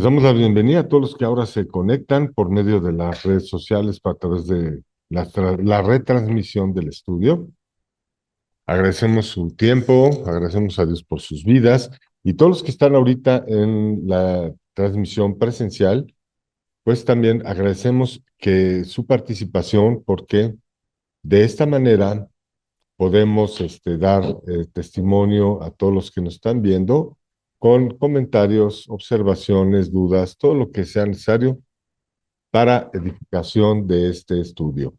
Les damos la bienvenida a todos los que ahora se conectan por medio de las redes sociales a través de la retransmisión del estudio. Agradecemos su tiempo, agradecemos a Dios por sus vidas y todos los que están ahorita en la transmisión presencial, pues también agradecemos que su participación porque de esta manera podemos dar testimonio a todos los que nos están viendo con comentarios, observaciones, dudas, todo lo que sea necesario para edificación de este estudio.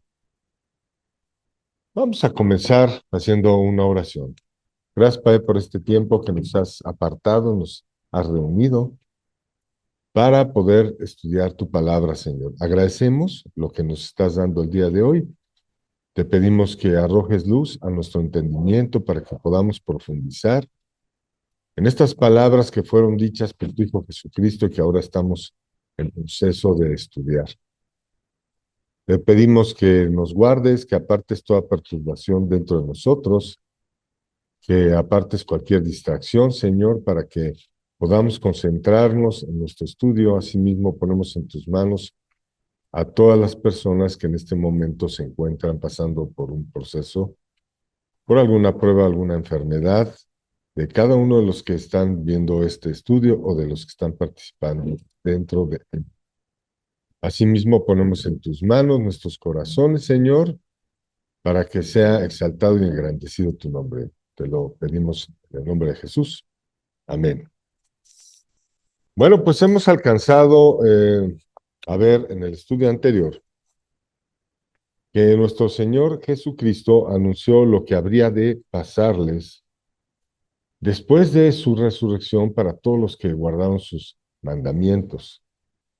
Vamos a comenzar haciendo una oración. Gracias, Padre, por este tiempo que nos has apartado, nos has reunido para poder estudiar tu palabra, Señor. Agradecemos lo que nos estás dando el día de hoy. Te pedimos que arrojes luz a nuestro entendimiento para que podamos profundizar en estas palabras que fueron dichas por tu Hijo Jesucristo y que ahora estamos en proceso de estudiar. Te pedimos que nos guardes, que apartes toda perturbación dentro de nosotros, que apartes cualquier distracción, Señor, para que podamos concentrarnos en nuestro estudio. Asimismo, ponemos en tus manos a todas las personas que en este momento se encuentran pasando por un proceso, por alguna prueba, alguna enfermedad, de cada uno de los que están viendo este estudio o de los que están participando dentro de él. Asimismo, ponemos en tus manos nuestros corazones, Señor, para que sea exaltado y engrandecido tu nombre. Te lo pedimos en el nombre de Jesús. Amén. Bueno, pues hemos alcanzado a ver en el estudio anterior que nuestro Señor Jesucristo anunció lo que habría de pasarles después de su resurrección para todos los que guardaron sus mandamientos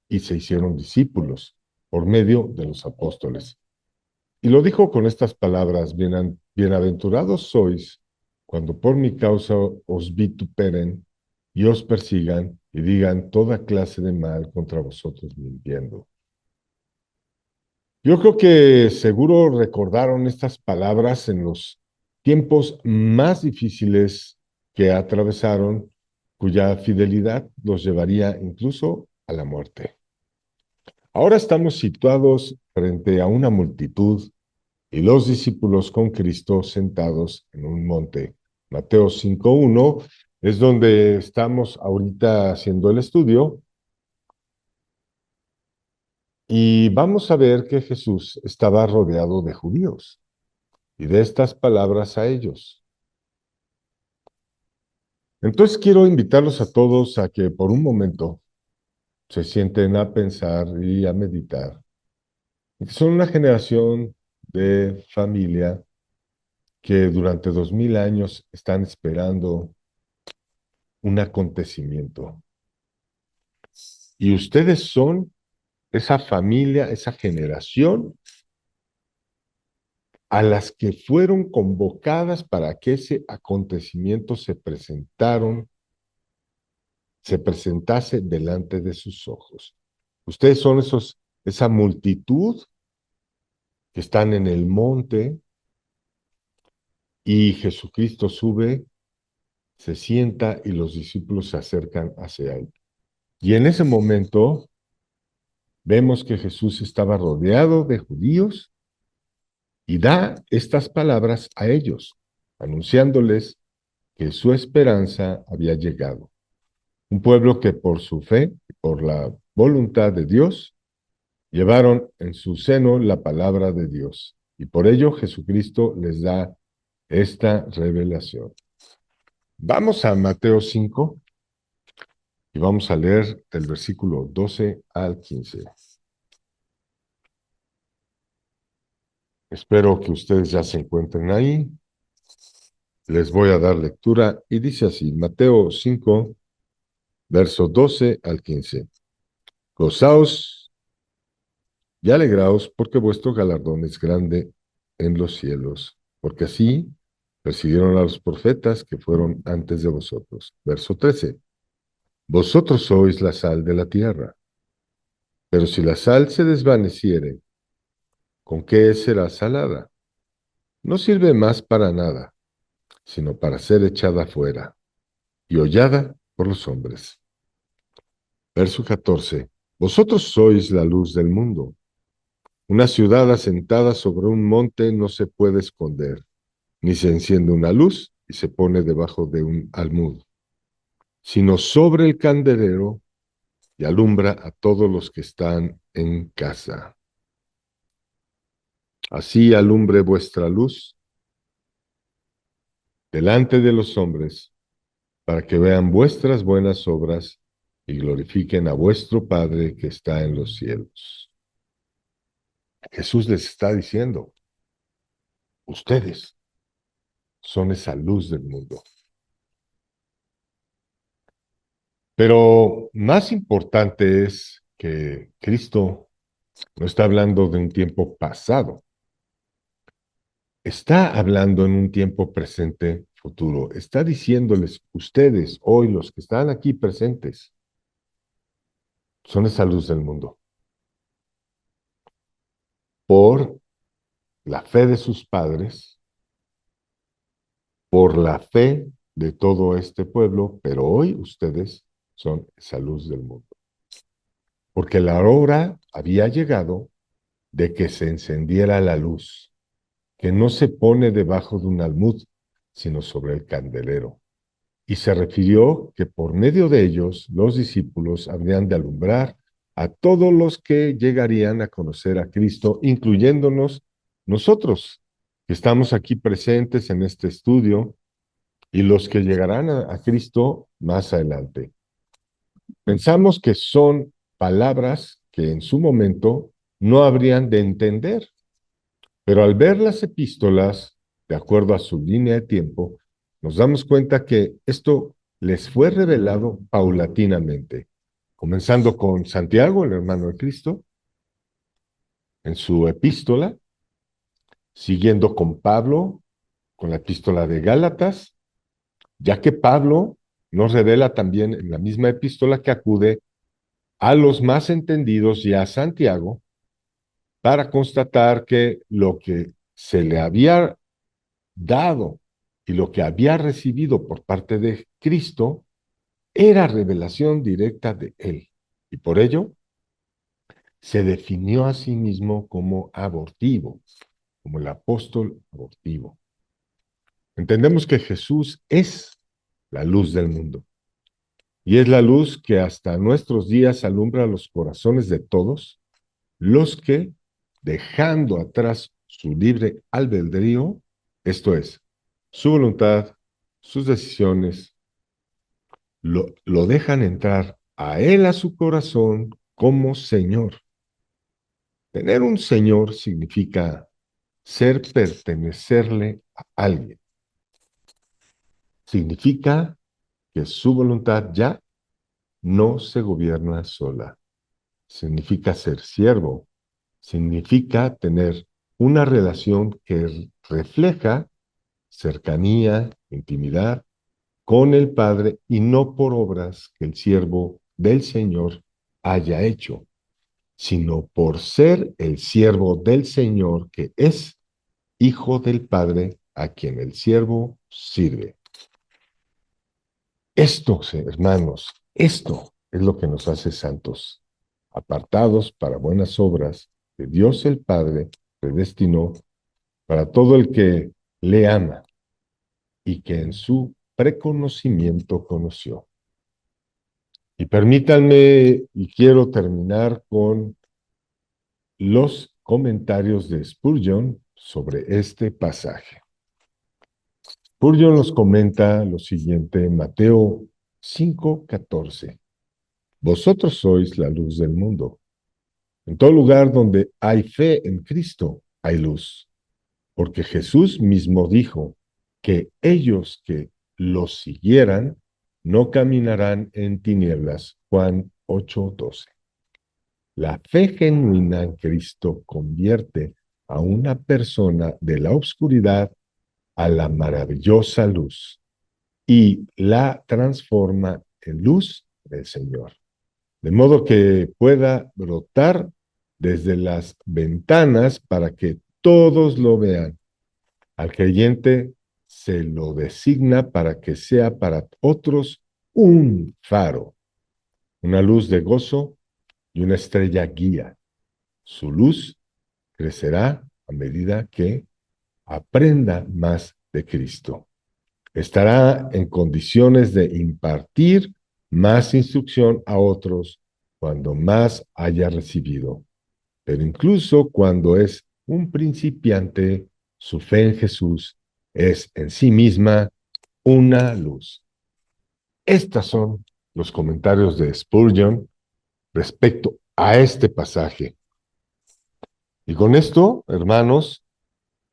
y se hicieron discípulos por medio de los apóstoles. Y lo dijo con estas palabras: bienaventurados sois cuando por mi causa os vituperen y os persigan y digan toda clase de mal contra vosotros mintiendo. Yo creo que seguro recordaron estas palabras en los tiempos más difíciles que atravesaron, cuya fidelidad los llevaría incluso a la muerte. Ahora estamos situados frente a una multitud y los discípulos con Cristo sentados en un monte. Mateo 5:1 es donde estamos ahorita haciendo el estudio y vamos a ver que Jesús estaba rodeado de judíos y de estas palabras a ellos. Entonces quiero invitarlos a todos a que por un momento se sienten a pensar y a meditar. Son una generación de familia que durante 2000 años están esperando un acontecimiento. Y ustedes son esa familia, esa generación a las que fueron convocadas para que ese acontecimiento se presentase delante de sus ojos. Ustedes son esa multitud que están en el monte y Jesucristo sube, se sienta y los discípulos se acercan hacia él. Y en ese momento vemos que Jesús estaba rodeado de judíos y da estas palabras a ellos, anunciándoles que su esperanza había llegado. Un pueblo que por su fe y por la voluntad de Dios llevaron en su seno la palabra de Dios. Y por ello Jesucristo les da esta revelación. Vamos a Mateo 5 y vamos a leer del versículo 12 al 15. Espero que ustedes ya se encuentren ahí. Les voy a dar lectura y dice así, Mateo 5, verso 12 al 15. Gozaos y alegraos porque vuestro galardón es grande en los cielos, porque así persiguieron a los profetas que fueron antes de vosotros. Verso 13. Vosotros sois la sal de la tierra, pero si la sal se desvaneciere, ¿con qué será salada? No sirve más para nada, sino para ser echada fuera y hollada por los hombres. Verso 14. Vosotros sois la luz del mundo. Una ciudad asentada sobre un monte no se puede esconder, ni se enciende una luz y se pone debajo de un almud, sino sobre el candelero y alumbra a todos los que están en casa. Así alumbre vuestra luz delante de los hombres, para que vean vuestras buenas obras y glorifiquen a vuestro Padre que está en los cielos. Jesús les está diciendo, ustedes son esa luz del mundo. Pero más importante es que Cristo no está hablando de un tiempo pasado, está hablando en un tiempo presente, futuro. Está diciéndoles, ustedes, hoy, los que están aquí presentes, son esa luz del mundo. Por la fe de sus padres, por la fe de todo este pueblo, pero hoy ustedes son esa luz del mundo. Porque la hora había llegado de que se encendiera la luz, que no se pone debajo de un almud, sino sobre el candelero. Y se refirió que por medio de ellos los discípulos habrían de alumbrar a todos los que llegarían a conocer a Cristo, incluyéndonos nosotros, que estamos aquí presentes en este estudio, y los que llegarán a Cristo más adelante. Pensamos que son palabras que en su momento no habrían de entender, pero al ver las epístolas, de acuerdo a su línea de tiempo, nos damos cuenta que esto les fue revelado paulatinamente, comenzando con Santiago, el hermano de Cristo, en su epístola, siguiendo con Pablo, con la epístola de Gálatas, ya que Pablo nos revela también en la misma epístola que acude a los más entendidos y a Santiago para constatar que lo que se le había dado y lo que había recibido por parte de Cristo era revelación directa de él. Y por ello se definió a sí mismo como abortivo, como el apóstol abortivo. Entendemos que Jesús es la luz del mundo y es la luz que hasta nuestros días alumbra los corazones de todos los que, dejando atrás su libre albedrío, esto es, su voluntad, sus decisiones, lo dejan entrar a él, a su corazón, como Señor. Tener un Señor significa pertenecerle a alguien. Significa que su voluntad ya no se gobierna sola. Significa ser siervo. Significa tener una relación que refleja cercanía, intimidad con el Padre y no por obras que el siervo del Señor haya hecho, sino por ser el siervo del Señor que es hijo del Padre a quien el siervo sirve. Esto, hermanos, esto es lo que nos hace santos, apartados para buenas obras que Dios el Padre predestinó para todo el que le ama y que en su preconocimiento conoció. Y permítanme, y quiero terminar con los comentarios de Spurgeon sobre este pasaje. Spurgeon nos comenta lo siguiente en Mateo 5:14. Vosotros sois la luz del mundo. En todo lugar donde hay fe en Cristo, hay luz, porque Jesús mismo dijo que ellos que los siguieran no caminarán en tinieblas. Juan 8:12. La fe genuina en Cristo convierte a una persona de la oscuridad a la maravillosa luz y la transforma en luz del Señor, de modo que pueda brotar desde las ventanas para que todos lo vean. Al creyente se lo designa para que sea para otros un faro, una luz de gozo y una estrella guía. Su luz crecerá a medida que aprenda más de Cristo. Estará en condiciones de impartir más instrucción a otros cuando más haya recibido. Pero incluso cuando es un principiante, su fe en Jesús es en sí misma una luz. Estos son los comentarios de Spurgeon respecto a este pasaje. Y con esto, hermanos,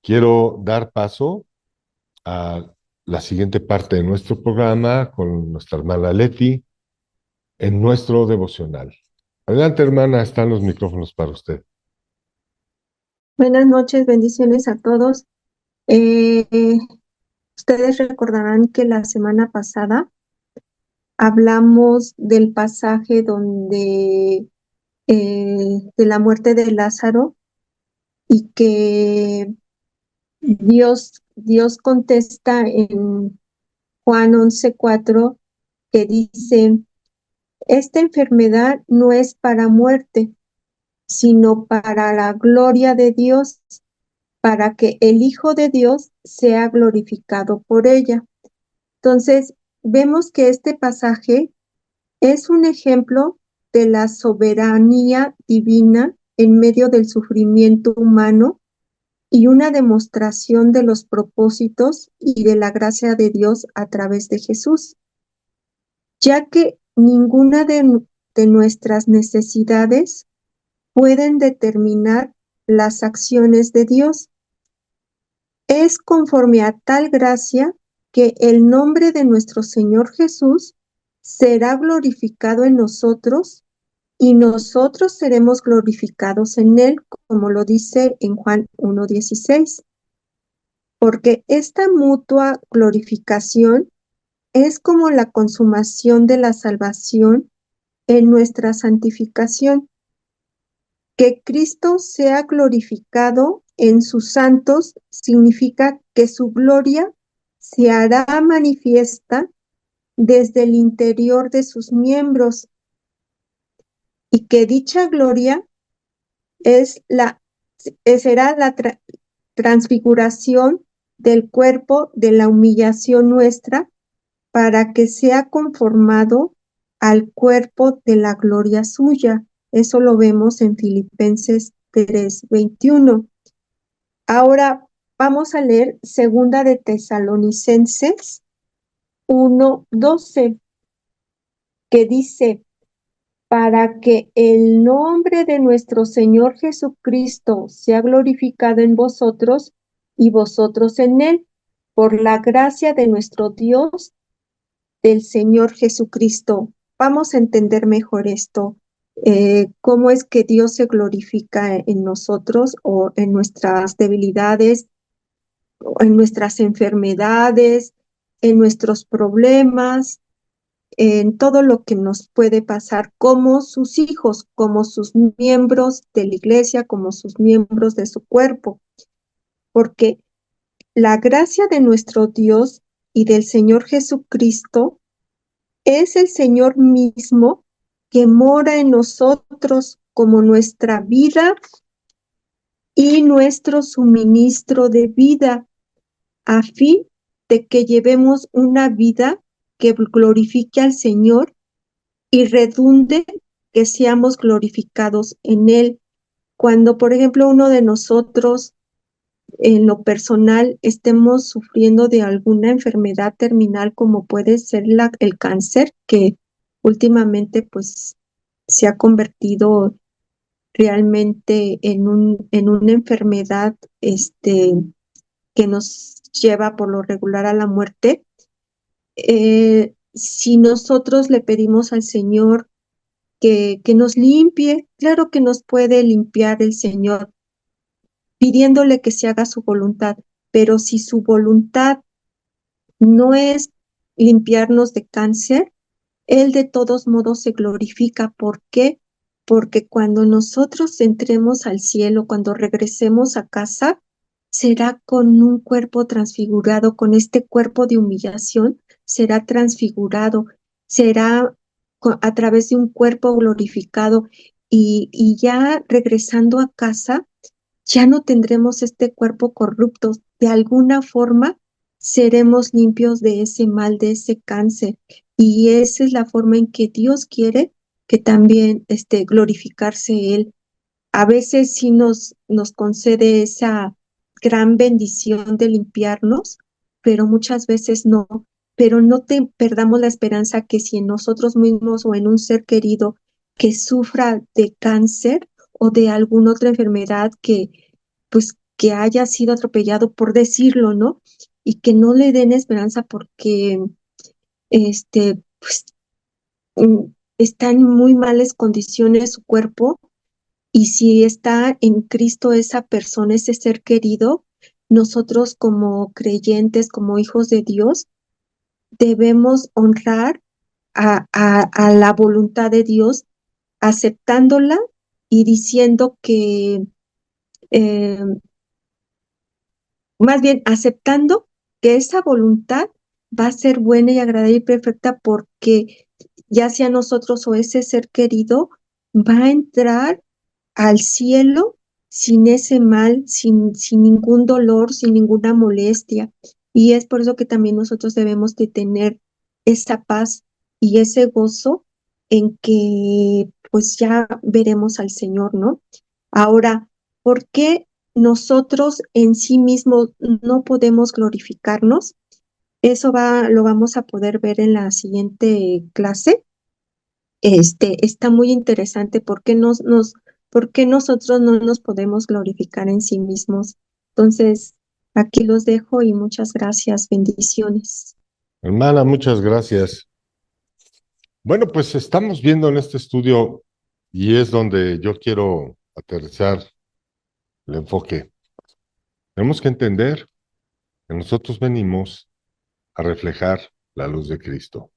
quiero dar paso a la siguiente parte de nuestro programa con nuestra hermana Leti en nuestro devocional. Adelante, hermana, están los micrófonos para usted. Buenas noches, bendiciones a todos. Eh, Ustedes recordarán que la semana pasada hablamos del pasaje donde de la muerte de Lázaro y que Dios contesta en Juan 11:4 que dice, esta enfermedad no es para muerte, sino para la gloria de Dios, para que el Hijo de Dios sea glorificado por ella. Entonces, vemos que este pasaje es un ejemplo de la soberanía divina en medio del sufrimiento humano y una demostración de los propósitos y de la gracia de Dios a través de Jesús, ya que ninguna de nuestras necesidades pueden determinar las acciones de Dios. Es conforme a tal gracia que el nombre de nuestro Señor Jesús será glorificado en nosotros y nosotros seremos glorificados en Él, como lo dice en Juan 1:16. Porque esta mutua glorificación es como la consumación de la salvación en nuestra santificación. Que Cristo sea glorificado en sus santos significa que su gloria se hará manifiesta desde el interior de sus miembros y que dicha gloria será la transfiguración del cuerpo de la humillación nuestra para que sea conformado al cuerpo de la gloria suya. Eso lo vemos en Filipenses 3:21. Ahora vamos a leer Segunda de Tesalonicenses 1:12, que dice, para que el nombre de nuestro Señor Jesucristo sea glorificado en vosotros y vosotros en Él, por la gracia de nuestro Dios, del Señor Jesucristo. Vamos a entender mejor esto. Cómo es que Dios se glorifica en nosotros o en nuestras debilidades, o en nuestras enfermedades, en nuestros problemas, en todo lo que nos puede pasar como sus hijos, como sus miembros de la iglesia, como sus miembros de su cuerpo. Porque la gracia de nuestro Dios y del Señor Jesucristo es el Señor mismo que mora en nosotros como nuestra vida y nuestro suministro de vida, a fin de que llevemos una vida que glorifique al Señor y redunde que seamos glorificados en Él. Cuando, por ejemplo, uno de nosotros en lo personal estemos sufriendo de alguna enfermedad terminal como puede ser el cáncer, que últimamente pues se ha convertido realmente en una enfermedad que nos lleva por lo regular a la muerte. Si nosotros le pedimos al Señor que nos limpie, claro que nos puede limpiar el Señor, pidiéndole que se haga su voluntad, pero si su voluntad no es limpiarnos de cáncer, Él de todos modos se glorifica. ¿Por qué? Porque cuando nosotros entremos al cielo, cuando regresemos a casa, será con un cuerpo transfigurado, con este cuerpo de humillación, será transfigurado, será a través de un cuerpo glorificado y ya regresando a casa, ya no tendremos este cuerpo corrupto. De alguna forma seremos limpios de ese mal, de ese cáncer. Y esa es la forma en que Dios quiere que también glorificarse Él. A veces sí nos concede esa gran bendición de limpiarnos, pero muchas veces no. Pero no te perdamos la esperanza que si en nosotros mismos o en un ser querido que sufra de cáncer o de alguna otra enfermedad pues, que haya sido atropellado, por decirlo, ¿no? Y que no le den esperanza porque, pues, está en muy malas condiciones su cuerpo y si está en Cristo esa persona, ese ser querido, nosotros como creyentes, como hijos de Dios, debemos honrar a la voluntad de Dios, aceptándola y diciendo que, eh, más bien aceptando que esa voluntad va a ser buena y agradable y perfecta porque ya sea nosotros o ese ser querido va a entrar al cielo sin ese mal, sin ningún dolor, sin ninguna molestia. Y es por eso que también nosotros debemos de tener esa paz y ese gozo en que pues ya veremos al Señor, ¿no? Ahora, ¿por qué nosotros en sí mismos no podemos glorificarnos? Lo vamos a poder ver en la siguiente clase. Está muy interesante por qué nosotros no nos podemos glorificar en sí mismos. Entonces, aquí los dejo y muchas gracias, bendiciones. Hermana, muchas gracias. Bueno, pues estamos viendo en este estudio y es donde yo quiero aterrizar el enfoque. Tenemos que entender que nosotros venimos a reflejar la luz de Cristo.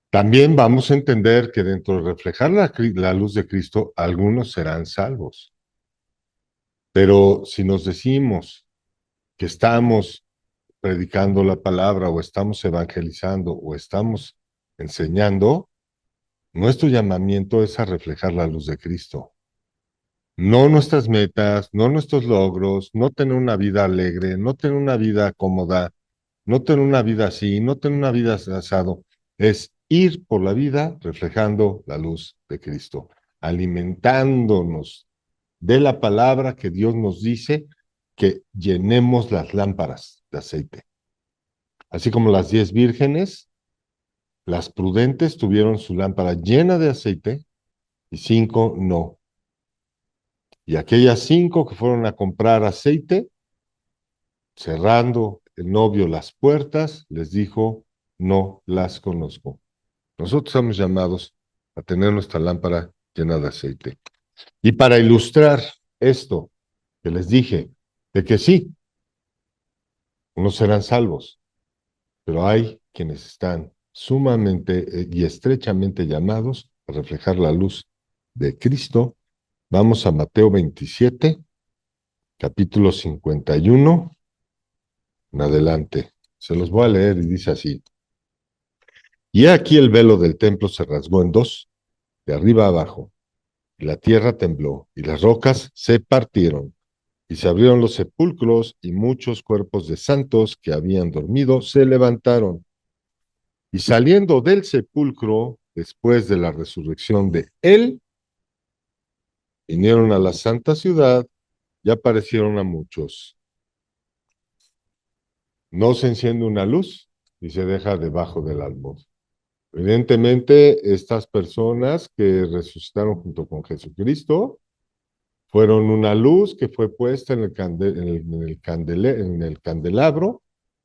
También vamos a entender que dentro de reflejar la luz de Cristo, algunos serán salvos. Pero si nos decimos que estamos predicando la palabra o estamos evangelizando o estamos enseñando, nuestro llamamiento es a reflejar la luz de Cristo. No nuestras metas, no nuestros logros, no tener una vida alegre, no tener una vida cómoda, no tener una vida así, no tener una vida asado. Es ir por la vida reflejando la luz de Cristo, alimentándonos de la palabra que Dios nos dice que llenemos las lámparas de aceite. Así como las 10 vírgenes, las prudentes tuvieron su lámpara llena de aceite y 5 no. Y aquellas 5 que fueron a comprar aceite, cerrando el novio las puertas, les dijo, no las conozco. Nosotros estamos llamados a tener nuestra lámpara llena de aceite. Y para ilustrar esto que les dije, de que sí, unos serán salvos, pero hay quienes están sumamente y estrechamente llamados a reflejar la luz de Cristo. Vamos a Mateo 27, capítulo 51, en adelante. Se los voy a leer y dice así. Y he aquí el velo del templo se rasgó en dos, de arriba a abajo, y la tierra tembló, y las rocas se partieron, y se abrieron los sepulcros, y muchos cuerpos de santos que habían dormido se levantaron. Y saliendo del sepulcro, después de la resurrección de él, vinieron a la santa ciudad y aparecieron a muchos. No se enciende una luz y se deja debajo del almohad. Evidentemente, estas personas que resucitaron junto con Jesucristo fueron una luz que fue puesta en el candelabro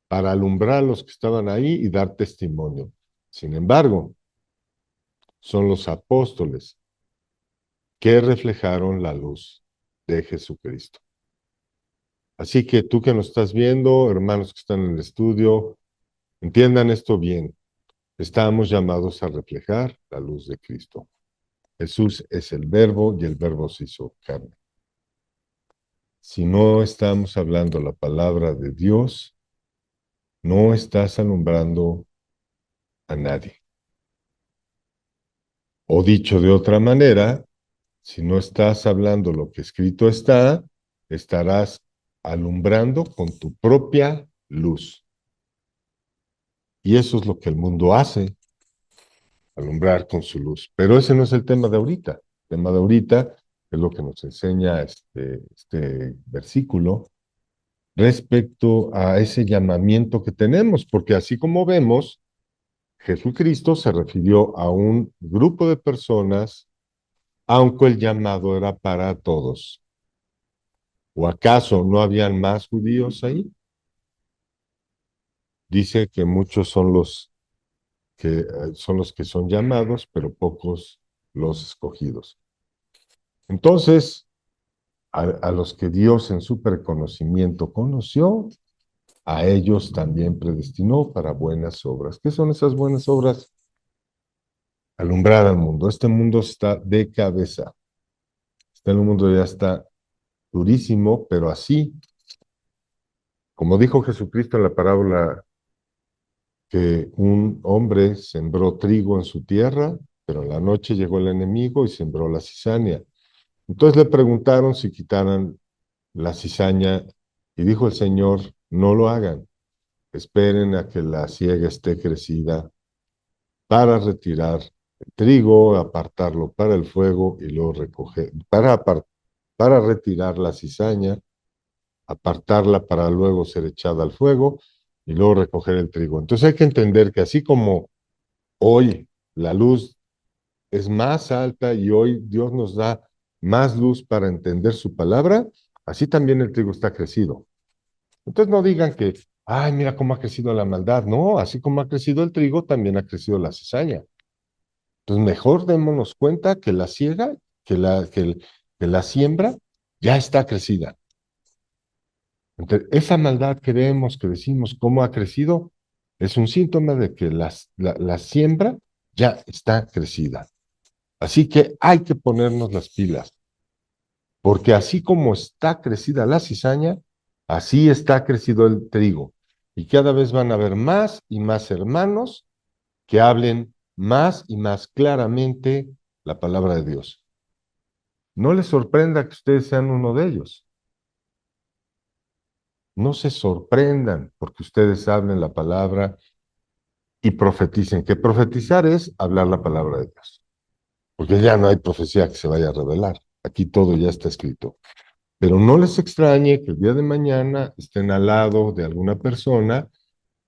para alumbrar a los que estaban ahí y dar testimonio. Sin embargo, son los apóstoles que reflejaron la luz de Jesucristo. Así que tú que nos estás viendo, hermanos que están en el estudio, entiendan esto bien. Estamos llamados a reflejar la luz de Cristo. Jesús es el verbo y el verbo se hizo carne. Si no estamos hablando la palabra de Dios, no estás alumbrando a nadie. O dicho de otra manera, si no estás hablando lo que escrito está, estarás alumbrando con tu propia luz. Y eso es lo que el mundo hace, alumbrar con su luz. Pero ese no es el tema de ahorita. El tema de ahorita es lo que nos enseña este versículo respecto a ese llamamiento que tenemos, porque así como vemos, Jesucristo se refirió a un grupo de personas, aunque el llamado era para todos. ¿O acaso no habían más judíos ahí? Dice que muchos son los que son llamados, pero pocos los escogidos. Entonces, a los que Dios en su preconocimiento conoció, a ellos también predestinó para buenas obras. ¿Qué son esas buenas obras? Alumbrar al mundo. Este mundo está de cabeza. Este mundo ya está durísimo, pero así, como dijo Jesucristo en la parábola, que un hombre sembró trigo en su tierra, pero en la noche llegó el enemigo y sembró la cizaña. Entonces le preguntaron si quitaran la cizaña y dijo el Señor, no lo hagan, esperen a que la siega esté crecida para retirar el trigo, apartarlo para el fuego y luego recoger, para retirar la cizaña, apartarla para luego ser echada al fuego y luego recoger el trigo. Entonces hay que entender que así como hoy la luz es más alta y hoy Dios nos da más luz para entender su palabra, así también el trigo está crecido. Entonces no digan que, ay, mira cómo ha crecido la maldad. No, así como ha crecido el trigo, también ha crecido la cizaña. Entonces mejor démonos cuenta que la siega, que la siembra ya está crecida. Entonces, esa maldad que vemos, que decimos cómo ha crecido, es un síntoma de que la siembra ya está crecida. Así que hay que ponernos las pilas, porque así como está crecida la cizaña, así está crecido el trigo. Y cada vez van a haber más y más hermanos que hablen más y más claramente la palabra de Dios. No les sorprenda que ustedes sean uno de ellos. No se sorprendan porque ustedes hablen la palabra y profeticen, que profetizar es hablar la palabra de Dios, porque ya no hay profecía que se vaya a revelar. Aquí todo ya está escrito. Pero no les extrañe que el día de mañana estén al lado de alguna persona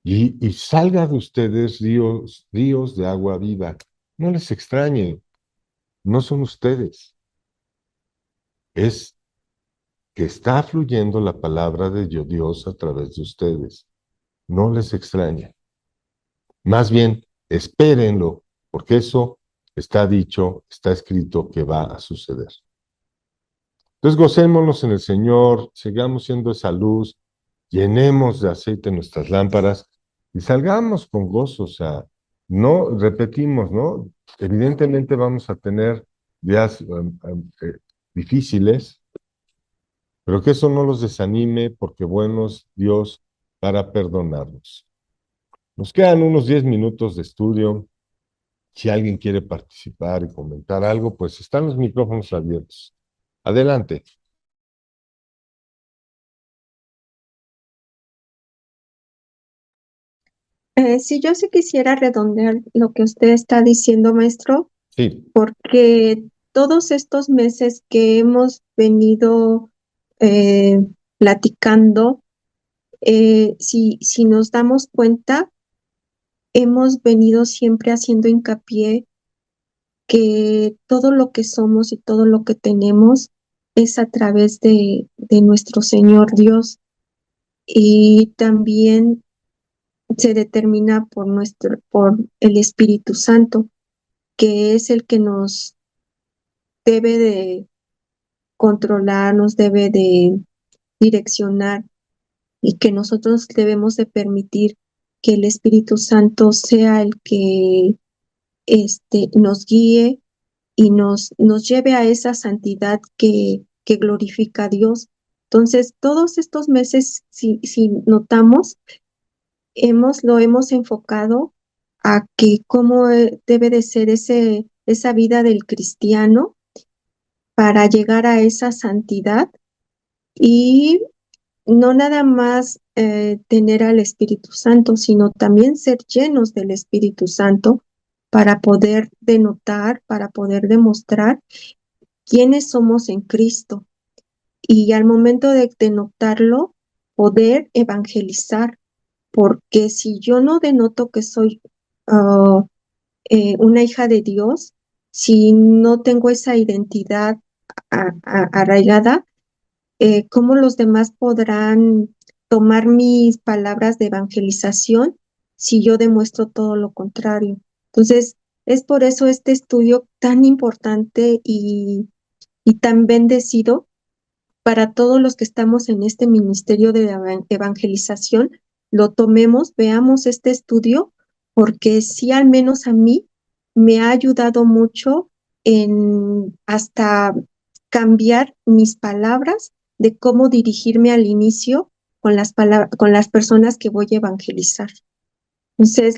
y salga de ustedes ríos de agua viva. No les extrañe, no son ustedes, es que está fluyendo la palabra de Dios a través de ustedes. No les extraña. Más bien, espérenlo, porque eso está dicho, está escrito que va a suceder. Entonces, gocémonos en el Señor, sigamos siendo esa luz, llenemos de aceite nuestras lámparas y salgamos con gozo. O sea, no repetimos, ¿no? Evidentemente vamos a tener días difíciles, pero que eso no los desanime, porque bueno es Dios para perdonarnos. Nos quedan unos 10 minutos de estudio. Si alguien quiere participar y comentar algo, pues están los micrófonos abiertos. Adelante. Si yo sí quisiera redondear lo que usted está diciendo, maestro, Sí, porque todos estos meses que hemos venido eh, platicando, si nos damos cuenta, hemos venido siempre haciendo hincapié que todo lo que somos y todo lo que tenemos es a través de nuestro Señor Dios y también se determina por el Espíritu Santo, que es el que nos debe de controlar, nos debe de direccionar y que nosotros debemos de permitir que el Espíritu Santo sea el que nos guíe y nos lleve a esa santidad que glorifica a Dios. Entonces, todos estos meses, si notamos, lo hemos enfocado a que cómo debe de ser esa vida del cristiano para llegar a esa santidad y no nada más tener al Espíritu Santo, sino también ser llenos del Espíritu Santo para poder denotar, para poder demostrar quiénes somos en Cristo. Y al momento de denotarlo, poder evangelizar, porque si yo no denoto que soy una hija de Dios, si no tengo esa identidad arraigada, ¿cómo los demás podrán tomar mis palabras de evangelización si yo demuestro todo lo contrario? Entonces, es por eso este estudio tan importante y tan bendecido para todos los que estamos en este ministerio de evangelización, lo tomemos, veamos este estudio, porque sí, al menos a mí, me ha ayudado mucho en hasta cambiar mis palabras de cómo dirigirme al inicio con las personas que voy a evangelizar. Entonces,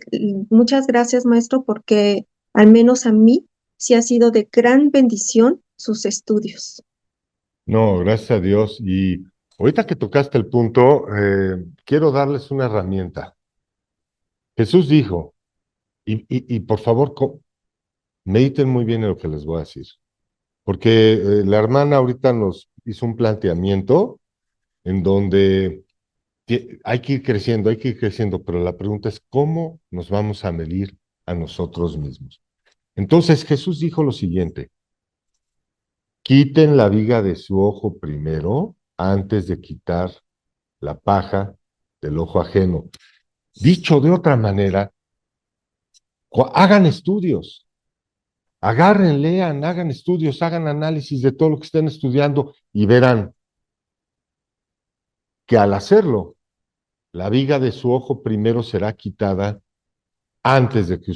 muchas gracias, maestro, porque al menos a mí sí ha sido de gran bendición sus estudios. No, gracias a Dios. Y ahorita que tocaste el punto, quiero darles una herramienta. Jesús dijo, y por favor, mediten muy bien en lo que les voy a decir, porque la hermana ahorita nos hizo un planteamiento en donde hay que ir creciendo, pero la pregunta es, ¿cómo nos vamos a medir a nosotros mismos? Entonces Jesús dijo lo siguiente: quiten la viga de su ojo primero antes de quitar la paja del ojo ajeno. Dicho de otra manera, hagan estudios, agarren, lean, hagan estudios, hagan análisis de todo lo que estén estudiando y verán que al hacerlo, la viga de su ojo primero será quitada antes de que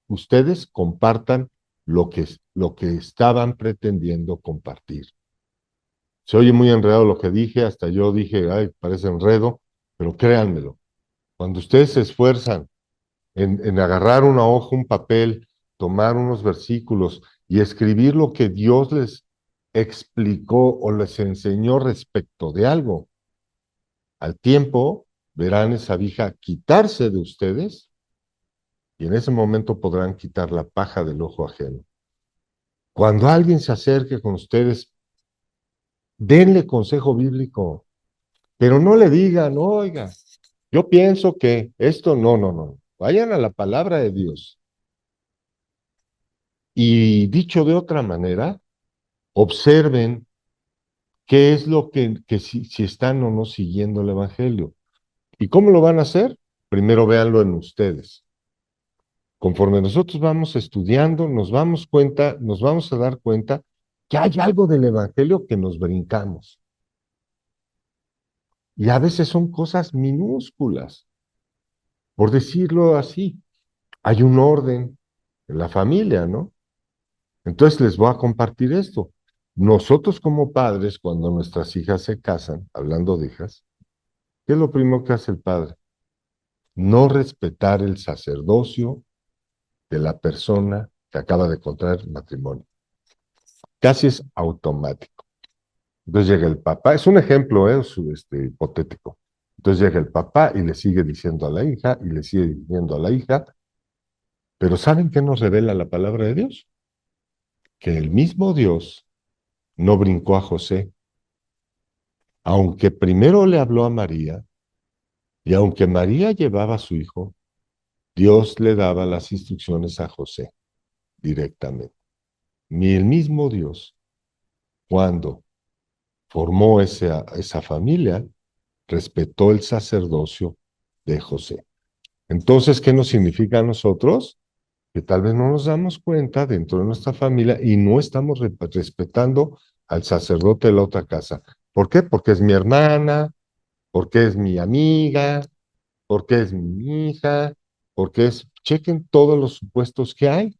ustedes compartan lo que estaban pretendiendo compartir. Se oye muy enredado lo que dije, hasta yo dije, ay, parece enredo, pero créanmelo, cuando ustedes se esfuerzan en agarrar una hoja, un papel, tomar unos versículos y escribir lo que Dios les explicó o les enseñó respecto de algo, al tiempo verán esa vija quitarse de ustedes y en ese momento podrán quitar la paja del ojo ajeno. Cuando alguien se acerque con ustedes, denle consejo bíblico, pero no le digan, oiga, yo pienso que esto, no, no, no. Vayan a la palabra de Dios. Y dicho de otra manera, observen qué es lo que si están o no siguiendo el Evangelio. ¿Y cómo lo van a hacer? Primero véanlo en ustedes. Conforme nosotros vamos estudiando, nos vamos a dar cuenta que hay algo del Evangelio que nos brincamos. Y a veces son cosas minúsculas. Por decirlo así, hay un orden en la familia, ¿no? Entonces les voy a compartir esto. Nosotros como padres, cuando nuestras hijas se casan, hablando de hijas, ¿qué es lo primero que hace el padre? No respetar el sacerdocio de la persona que acaba de contraer matrimonio. Casi es automático. Entonces llega el papá, es un ejemplo, hipotético. Entonces llega el papá y le sigue diciendo a la hija y le sigue diciendo a la hija, pero ¿saben qué nos revela la palabra de Dios? Que el mismo Dios no brincó a José, aunque primero le habló a María y aunque María llevaba a su hijo, Dios le daba las instrucciones a José directamente. Ni el mismo Dios, cuando formó esa familia, respetó el sacerdocio de José. Entonces, ¿qué nos significa a nosotros? Que tal vez no nos damos cuenta dentro de nuestra familia y no estamos respetando al sacerdote de la otra casa. ¿Por qué? Porque es mi hermana, porque es mi amiga, porque es mi hija, porque es, chequen todos los supuestos que hay.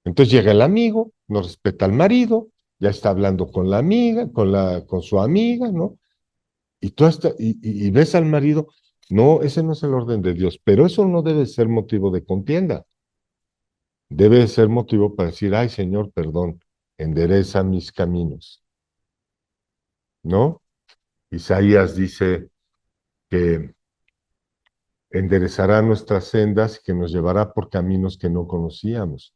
Entonces llega el amigo, no respeta al marido, ya está hablando con la amiga, con su amiga, ¿no? Y ves al marido, no, ese no es el orden de Dios, pero eso no debe ser motivo de contienda. debe ser motivo para decir, ay Señor, perdón, endereza mis caminos, ¿no? Isaías dice que enderezará nuestras sendas y que nos llevará por caminos que no conocíamos,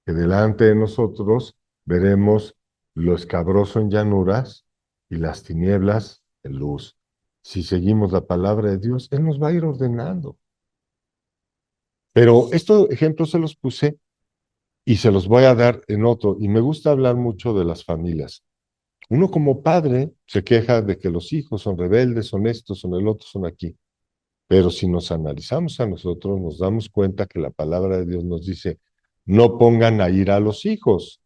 que delante de nosotros veremos lo escabroso en llanuras y las tinieblas en luz. Si seguimos la palabra de Dios, Él nos va a ir ordenando. Pero estos ejemplos se los puse y se los voy a dar en otro. Y me gusta hablar mucho de las familias. Uno como padre se queja de que los hijos son rebeldes, son estos, son el otro, son aquí. Pero si nos analizamos a nosotros, nos damos cuenta que la palabra de Dios nos dice, no pongan a ir a los hijos.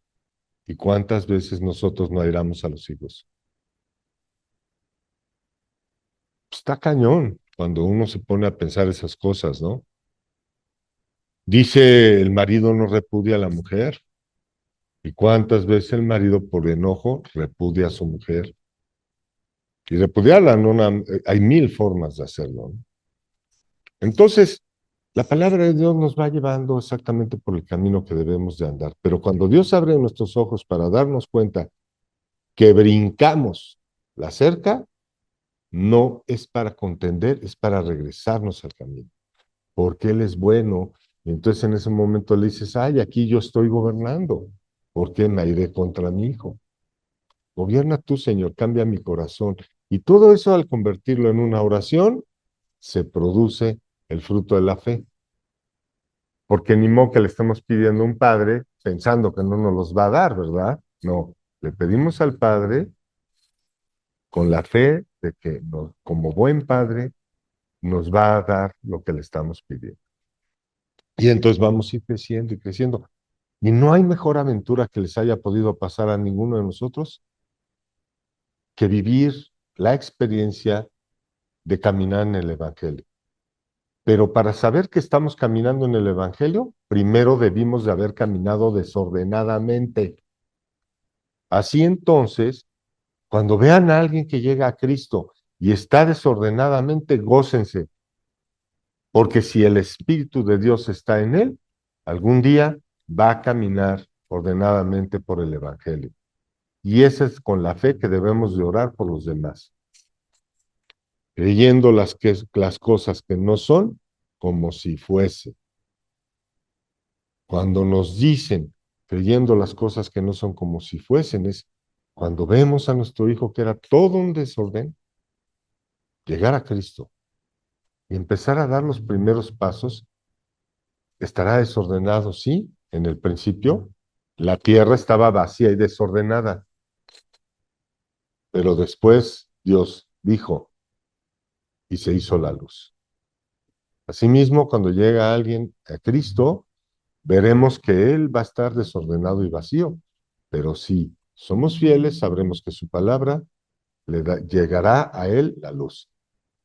¿Y cuántas veces nosotros no airamos a los hijos? Está cañón cuando uno se pone a pensar esas cosas, ¿no? Dice el marido no repudia a la mujer. ¿Y cuántas veces el marido por enojo repudia a su mujer? Y repudiarla, no, hay mil formas de hacerlo, ¿no? Entonces, la palabra de Dios nos va llevando exactamente por el camino que debemos de andar. Pero cuando Dios abre nuestros ojos para darnos cuenta que brincamos la cerca, no es para contender, es para regresarnos al camino, porque Él es bueno. Y entonces en ese momento le dices, ay, aquí yo estoy gobernando, ¿por qué me iré contra mi hijo? Gobierna tú, Señor, cambia mi corazón. Y todo eso al convertirlo en una oración, se produce el fruto de la fe. Porque ni modo que le estemos pidiendo a un padre pensando que no nos los va a dar, ¿verdad? No, le pedimos al Padre con la fe de que como buen padre nos va a dar lo que le estamos pidiendo. Y entonces vamos a ir creciendo y creciendo. Y no hay mejor aventura que les haya podido pasar a ninguno de nosotros que vivir la experiencia de caminar en el Evangelio. Pero para saber que estamos caminando en el Evangelio, primero debimos de haber caminado desordenadamente. Así entonces, cuando vean a alguien que llega a Cristo y está desordenadamente, gócense, porque si el Espíritu de Dios está en él, algún día va a caminar ordenadamente por el Evangelio. Y esa es con la fe que debemos de orar por los demás, creyendo las cosas que no son como si fuese. Cuando nos dicen, creyendo las cosas que no son como si fuesen, es cuando vemos a nuestro hijo que era todo un desorden, llegar a Cristo y empezar a dar los primeros pasos. Estará desordenado, sí, en el principio. La tierra estaba vacía y desordenada, pero después Dios dijo y se hizo la luz. Asimismo, cuando llega alguien a Cristo, veremos que Él va a estar desordenado y vacío, pero si somos fieles, sabremos que su palabra llegará a Él la luz.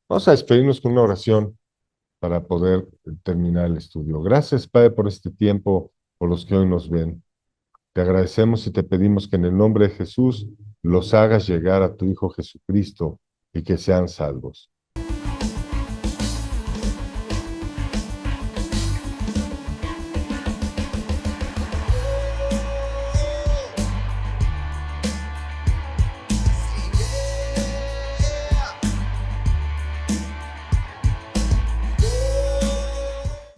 Vamos a despedirnos con una oración para poder terminar el estudio. Gracias, Padre, por este tiempo, por los que hoy nos ven. Te agradecemos y te pedimos que en el nombre de Jesús los hagas llegar a tu Hijo Jesucristo y que sean salvos.